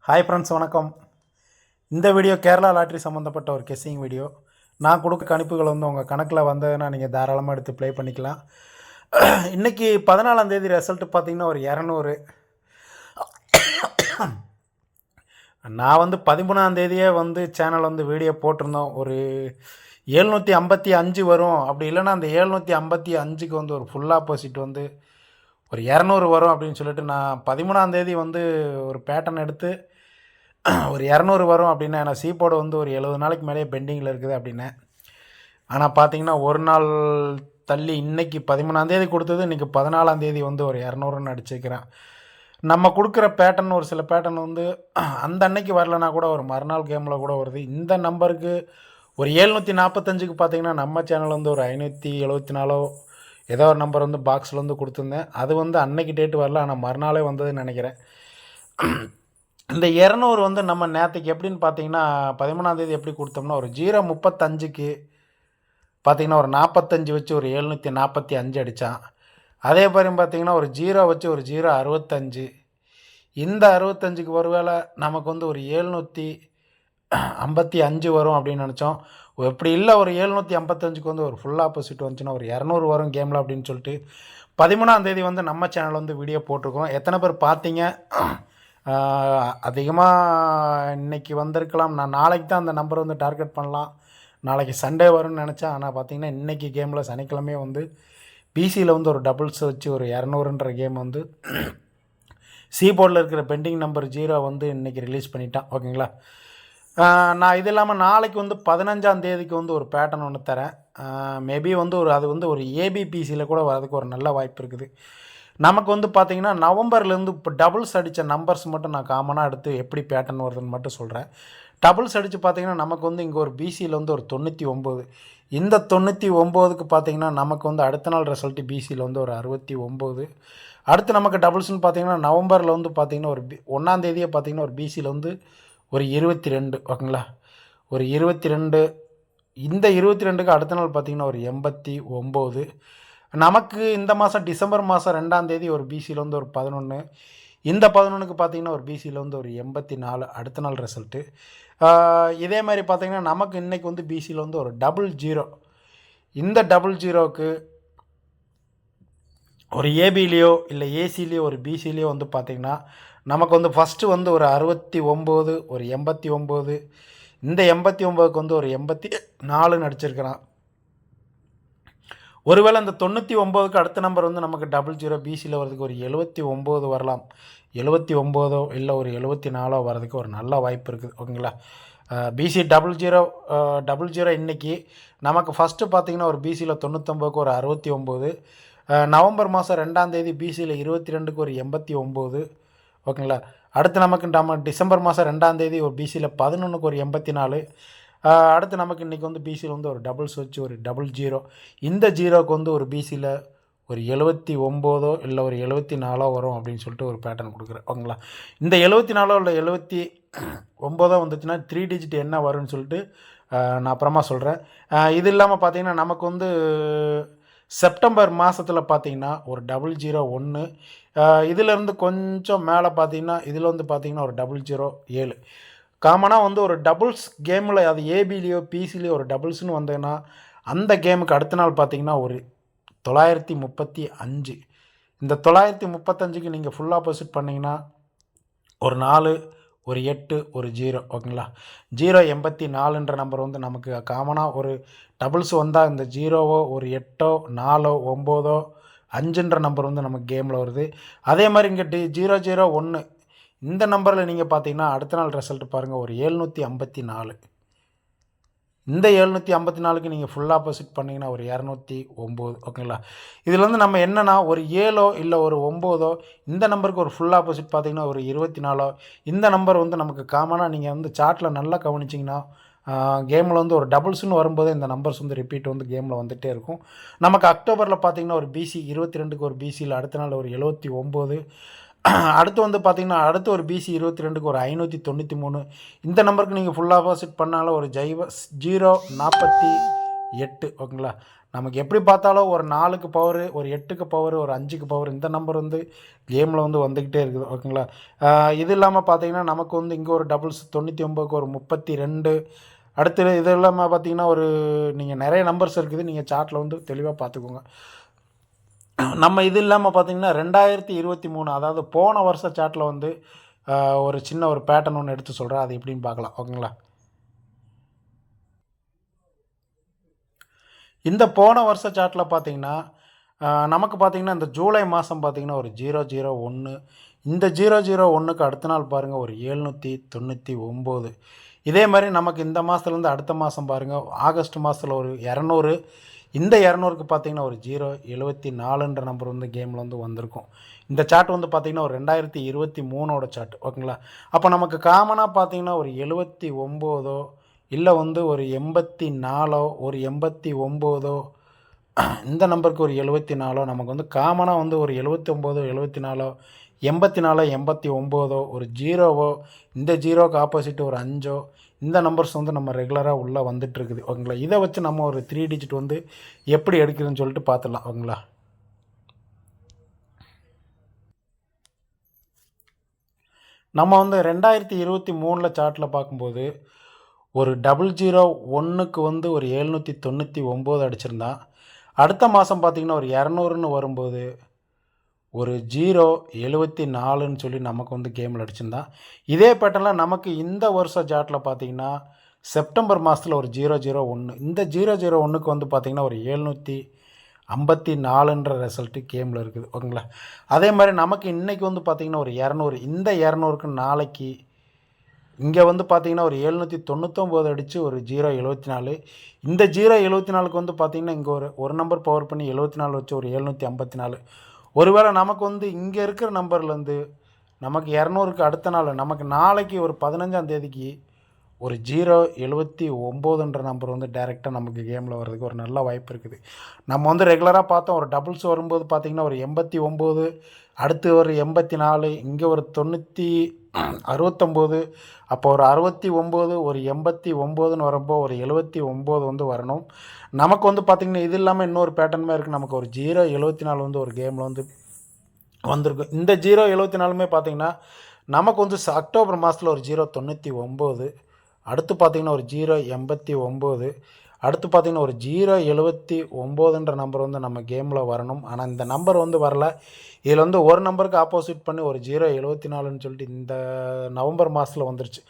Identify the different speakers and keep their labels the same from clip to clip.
Speaker 1: Hi friends, வணக்கம். இந்த video Kerala lottery சம்மந்தப்பட்ட ஒரு கெஸ்ஸிங் வீடியோ. நான் கொடுக்க கணிப்புகள் உங்கள் கணக்கில் வந்ததுன்னா நீங்கள் தாராளமாக எடுத்து ப்ளே பண்ணிக்கலாம். இன்றைக்கி 14ஆம் தேதி ரிசல்ட்டு பார்த்திங்கன்னா ஒரு 200. நான் 13ஆம் தேதியே சேனல் வீடியோ போட்டிருந்தோம். ஒரு 755 வரும். அப்படி இல்லைன்னா அந்த 755க்கு ஒரு ஃபுல் ஆப்போசிட் ஒரு 200 வரும் அப்படின்னு சொல்லிட்டு நான் 13ஆம் தேதி ஒரு பேட்டர்ன் எடுத்து ஒரு 200 வரும் அப்படின்னா, ஏன்னா சீப்போர்டு ஒரு 70 நாளைக்கு மேலேயே பெண்டிங்கில் இருக்குது அப்படின்னேன். ஆனால் பார்த்தீங்கன்னா ஒரு நாள் தள்ளி இன்றைக்கி 13ஆம் தேதி கொடுத்தது இன்றைக்கி 14ஆம் தேதி ஒரு 200ன்னு அடிச்சிருக்கிறேன். நம்ம கொடுக்குற பேட்டர்ன் ஒரு சில பேட்டர்ன் அந்த அன்னைக்கு வரலனா கூட ஒரு மறுநாள் கேமில் கூட வருது. இந்த நம்பருக்கு ஒரு 745க்கு பார்த்தீங்கன்னா நம்ம சேனல் ஒரு 574 ஏதோ ஒரு நம்பர் பாக்ஸில் கொடுத்துருந்தேன். அது அன்னைக்கு டேட்டு வரல, ஆனால் மறுநாளே வந்ததுன்னு நினைக்கிறேன். இந்த 200 நம்ம நேற்றுக்கு எப்படின்னு பார்த்தீங்கன்னா 13ஆம் தேதி எப்படி கொடுத்தோம்னா ஒரு 0.35க்கு பார்த்தீங்கன்னா ஒரு 45 வச்சு ஒரு 745 அடித்தான். அதே மாதிரி பார்த்தீங்கன்னா ஒரு 0 வச்சு ஒரு 0.65. இந்த 65க்கு ஒருவேளை நமக்கு ஒரு 755 வரும் அப்படின்னு நினச்சோம். எப்படி இல்லை ஒரு 755க்கு ஒரு ஃபுல் ஆப்போசிட் வந்துச்சுன்னா ஒரு 200 வரும் கேமில் அப்படின்னு சொல்லிட்டு 13ஆம் தேதி நம்ம சேனல் வீடியோ போட்டிருக்கோம். எத்தனை பேர் பார்த்தீங்க? அதிகமாக இன்றைக்கி வந்திருக்கலாம். நான் நாளைக்கு தான் அந்த நம்பர் டார்கெட் பண்ணலாம். நாளைக்கு சண்டே வரும்னு நினச்சேன். ஆனால் பார்த்திங்கன்னா இன்றைக்கி கேமில் சனிக்கிழமையே பிசியில் ஒரு டபுள்ஸ் வச்சு ஒரு 200ன்ற கேம் சி போர்டில் இருக்கிற பெண்டிங் நம்பர் 0 இன்றைக்கி ரிலீஸ் பண்ணிட்டான். ஓகேங்களா? நான் இது இல்லாமல் நாளைக்கு 15ஆம் தேதிக்கு ஒரு பேட்டர்ன் ஒன்று தரேன். மேபி அது ஒரு ஏபிபிசியில் கூட வரதுக்கு ஒரு நல்ல வாய்ப்பு இருக்குது. நமக்கு பார்த்திங்கன்னா நவம்பர்லேருந்து இப்போ டபுள்ஸ் அடித்த நம்பர்ஸ் மட்டும் நான் காமனாக எடுத்து எப்படி பேட்டர்ன் வருதுன்னு மட்டும் சொல்கிறேன். டபுள்ஸ் அடித்து பார்த்திங்கன்னா நமக்கு இங்கே ஒரு பிசியில் ஒரு 99. இந்த 99க்கு பார்த்திங்கன்னா நமக்கு அடுத்த நாள் ரிசல்ட்டு பிசியில் ஒரு 69. அடுத்து நமக்கு டபுள்ஸ்னு பார்த்திங்கன்னா நவம்பரில் பார்த்திங்கன்னா ஒரு 1ஆம் தேதியே பார்த்திங்கன்னா ஒரு பிசியில் ஒரு 22. ஓகேங்களா? ஒரு 22. இந்த 22க்கு அடுத்த நாள் பார்த்திங்கன்னா ஒரு 89. நமக்கு இந்த மாதம் டிசம்பர் மாதம் 2ஆம் தேதி ஒரு பிசியில் ஒரு 11. இந்த 11க்கு பார்த்திங்கன்னா ஒரு பிசியில் ஒரு 84 அடுத்த நாள் ரிசல்ட்டு. இதே மாதிரி பார்த்திங்கன்னா நமக்கு இன்றைக்கி பிசியில் ஒரு 00. இந்த 00க்கு ஒரு ஏபிலேயோ இல்லை ஏசிலேயோ ஒரு பிசிலேயோ பார்த்திங்கன்னா நமக்கு ஃபஸ்ட்டு ஒரு 69, ஒரு 89. இந்த 89க்கு ஒரு 84 அடிச்சிருக்கிறான். ஒருவேளை அந்த 99க்கு அடுத்த நம்பர் நமக்கு 00 பிசியில் வரதுக்கு ஒரு 79 வரலாம். 79 இல்லை ஒரு 74 வரதுக்கு ஒரு நல்ல வாய்ப்பு இருக்குது. ஓகேங்களா? பிசி 00 இன்றைக்கி நமக்கு ஃபஸ்ட்டு பார்த்திங்கன்னா ஒரு பிசியில் 99க்கு ஒரு 69. நவம்பர் மாதம் 2ஆம் தேதி பிசியில் 22க்கு ஒரு 89. ஓகேங்களா? அடுத்து நம்ம டிசம்பர் மாதம் 2ஆம் தேதி ஒரு பிசியில் 11க்கு ஒரு 84. அடுத்து நமக்கு இன்றைக்கி பிசியில் ஒரு டபுள்ஸ் வச்சு ஒரு 00. இந்த 0க்கு ஒரு பிசியில் ஒரு 79 இல்லை ஒரு 74 வரும் அப்படின்னு சொல்லிட்டு ஒரு பேட்டர்ன் கொடுக்குறேன். ஓகேங்களா? இந்த 74 இல்லை 79 வந்துச்சுன்னா 3 டிஜிட் என்ன வரும்னு சொல்லிட்டு நான் அப்புறமா சொல்கிறேன். இது இல்லாமல் பார்த்திங்கன்னா நமக்கு செப்டம்பர் மாதத்தில் பார்த்திங்கன்னா ஒரு 001. இதிலேருந்து கொஞ்சம் மேலே பார்த்திங்கன்னா இதில் பார்த்திங்கன்னா ஒரு 007. காமனாக ஒரு டபுள்ஸ் கேமில் அது ஏபிலேயோ பிசிலேயோ ஒரு டபுள்ஸ்னு வந்ததுன்னா அந்த கேமுக்கு அடுத்த நாள் பார்த்திங்கன்னா ஒரு 935. இந்த 935க்கு நீங்கள் ஃபுல் ஆப்போசிட் பண்ணிங்கன்னா ஒரு 4, ஒரு 8, ஒரு 0. ஓகேங்களா? 084ன்ற நம்பர் நமக்கு காமனாக ஒரு டபுள்ஸ் வந்தால் இந்த 0வோ ஒரு 8ஓ 4ஓ 9ஓ 5ன்ற நம்பர் நமக்கு கேமில் வருது. அதே மாதிரி இங்கே 001 இந்த நம்பரில் நீங்கள் பார்த்தீங்கன்னா அடுத்த நாள் ரிசல்ட் பாருங்கள் ஒரு 754. இந்த 754க்கு நீங்கள் ஃபுல் ஆப்போசிட் பண்ணிங்கன்னா ஒரு 209. ஓகேங்களா? இதில் நம்ம என்னென்னா ஒரு 7ஓ இல்லை ஒரு 9ஓ இந்த நம்பருக்கு ஒரு ஃபுல் ஆப்போசிட் பார்த்திங்கன்னா ஒரு 24. இந்த நம்பர் நமக்கு காமனாக நீங்கள் சார்ட்டில் நல்லா கவனிச்சிங்கன்னா கேமில் ஒரு டபுள்ஸ்னு வரும்போது இந்த நம்பர்ஸ் ரிப்பீட் கேமில் வந்துகிட்டே இருக்கும். நமக்கு அக்டோபரில் பார்த்திங்கன்னா ஒரு பிசி 22க்கு ஒரு பிசியில் அடுத்த நாள் ஒரு 79. அடுத்து பார்த்திங்கன்னா அடுத்து ஒரு பிசி 22க்கு ஒரு 593. இந்த நம்பருக்கு நீங்கள் ஃபுல் ஆப்போசிட் பண்ணாலும் ஒரு 048. ஓகேங்களா? நமக்கு எப்படி பார்த்தாலும் ஒரு 4க்கு பவரு, ஒரு 8க்கு பவரு, ஒரு 5க்கு பவர் இந்த நம்பர் வந்து கேமில் வந்து வந்துக்கிட்டே இருக்குது. ஓகேங்களா? இது இல்லாமல் பார்த்தீங்கன்னா நமக்கு வந்து இங்கே ஒரு டபுள்ஸ் 99க்கு ஒரு 32. அடுத்து இது இல்லாமல் பார்த்தீங்கன்னா ஒரு நீங்கள் நிறைய நம்பர்ஸ் இருக்குது. நீங்கள் சார்ட்டில் வந்து தெளிவாக பார்த்துக்கோங்க. நம்ம இது இல்லாமல் பார்த்தீங்கன்னா 2023 அதாவது போன வருஷ சார்ட்டில் வந்து ஒரு சின்ன ஒரு பேட்டர்ன் ஒன்று எடுத்து சொல்கிறேன். அது எப்படின்னு பார்க்கலாம். ஓகேங்களா? இந்த போன வருஷ சார்ட்டில் பார்த்தீங்கன்னா நமக்கு பார்த்தீங்கன்னா இந்த ஜூலை மாதம் பார்த்தீங்கன்னா ஒரு 001. இந்த 001க்கு அடுத்த நாள் பாருங்கள் ஒரு 799. இதே மாதிரி நமக்கு இந்த மாதத்துலேருந்து அடுத்த மாதம் பாருங்கள் ஆகஸ்ட் மாதத்தில் ஒரு 200. இந்த 200க்கு பார்த்தீங்கன்னா ஒரு 074ன்ற நம்பர் வந்து கேமில் வந்து வந்திருக்கும். இந்த சார்ட் வந்து பார்த்திங்கன்னா ஒரு 2023ஓட சார்ட். ஓகேங்களா? அப்போ நமக்கு காமனாக பார்த்தீங்கன்னா ஒரு 79 இல்லை வந்து ஒரு 84 ஒரு 89 இந்த நம்பருக்கு ஒரு 74 நமக்கு வந்து காமனாக வந்து ஒரு 79 74 84 89 ஒரு 0 இந்த 0க்கு ஆப்போசிட் ஒரு 5 இந்த நம்பர்ஸ் வந்து நம்ம ரெகுலராக உள்ளே வந்துட்டுருக்குது. ஓகேங்களா? இதை வச்சு நம்ம ஒரு 3 டிஜிட் வந்து எப்படி எடுக்குதுன்னு சொல்லிட்டு பார்த்துடலாம். ஓகேங்களா? நம்ம வந்து 2023 சார்ட்டில் பார்க்கும்போது ஒரு 001க்கு வந்து ஒரு 799 அடிச்சிருந்தான். அடுத்த மாதம் பார்த்திங்கன்னா ஒரு 200ன்னு வரும்போது ஒரு 074ன்னு சொல்லி நமக்கு வந்து கேமில் அடிச்சிருந்தான். இதே பேட்டர்னில் நமக்கு இந்த வருஷம் சார்ட்டில் பார்த்திங்கன்னா செப்டம்பர் மாதத்தில் ஒரு 001 இந்த 001க்கு வந்து பார்த்திங்கன்னா ஒரு 754ன்ற ரிசல்ட்டு கேமில் இருக்குது. ஓகேங்களா? அதே மாதிரி நமக்கு இன்றைக்கி வந்து பார்த்திங்கன்னா ஒரு 200 இந்த 200க்கு நாளைக்கு இங்கே வந்து பார்த்திங்கன்னா ஒரு 799 அடித்து ஒரு 074. இந்த 074க்கு வந்து பார்த்திங்கன்னா இங்கே ஒரு நம்பர் பவர் பண்ணி 74 வச்சு ஒரு 754. ஒருவேளை நமக்கு வந்து இங்கே இருக்கிற நம்பர்லேருந்து நமக்கு 200க்கு அடுத்த நாள் நமக்கு நாளைக்கு ஒரு 15ஆம் தேதிக்கு ஒரு 079ன்ற நம்பர் வந்து டைரெக்டாக நமக்கு கேமில் வர்றதுக்கு ஒரு நல்ல வாய்ப்பு இருக்குது. நம்ம வந்து ரெகுலராக பார்த்தோம் ஒரு டபுள்ஸ் வரும்போது பார்த்திங்கன்னா ஒரு 89, அடுத்து ஒரு 84, இங்கே ஒரு 69, அப்போ ஒரு 69 ஒரு 89ன்னு வரப்போ ஒரு 79 வந்து வரணும். நமக்கு வந்து பார்த்திங்கன்னா இது இல்லாமல் இன்னொரு பேட்டர்னுமே இருக்குது. நமக்கு ஒரு 074 வந்து ஒரு கேமில் வந்து வந்திருக்கு. இந்த 074மே பார்த்திங்கன்னா நமக்கு வந்து அக்டோபர் மாதத்தில் ஒரு 099, அடுத்து பார்த்திங்கன்னா ஒரு 089, அடுத்து பார்த்திங்கன்னா ஒரு 079ன்ற நம்பர் வந்து நம்ம கேமில் வரணும். ஆனால் இந்த நம்பர் வந்து வரல. இதில் வந்து ஒரு நம்பருக்கு ஆப்போசிட் பண்ணி ஒரு 074ன்னு சொல்லிட்டு இந்த நவம்பர் மாதத்தில் வந்துருச்சு.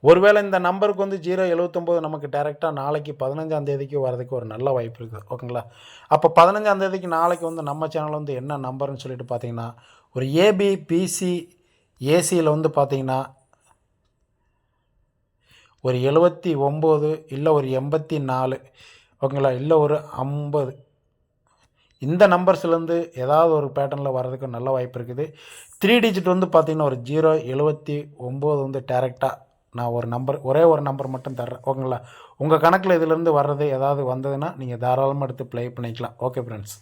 Speaker 1: ஒருவேளை இந்த நம்பருக்கு வந்து 079 நமக்கு டேரெக்டாக நாளைக்கு 15ஆம் தேதிக்கு வரதுக்கு ஒரு நல்ல வாய்ப்பு இருக்குது. ஓகேங்களா? அப்போ 15ஆம் தேதிக்கு நாளைக்கு வந்து நம்ம சேனல் வந்து என்ன நம்பர்னு சொல்லிட்டு பார்த்திங்கன்னா ஒரு ஏபிபிசி ஏசியில் வந்து பார்த்திங்கன்னா ஒரு 79 இல்லை ஒரு 84 ஓகேங்களா, இல்லை ஒரு 50 இந்த நம்பர்ஸ்லேருந்து ஏதாவது ஒரு பேட்டர்னில் வர்றதுக்கு நல்ல வாய்ப்பு இருக்குது. 3 டிஜிட் வந்து பார்த்திங்கன்னா ஒரு 079 வந்து டேரெக்டாக நான் ஒரே ஒரு நம்பர் மட்டும் தர்றேன். ஓகேங்களா? உங்கள் கணக்கில் இதிலேருந்து வர்றது ஏதாவது வந்ததுன்னா நீங்கள் தாராளமாக எடுத்து ப்ளே பண்ணிக்கலாம். Okay friends.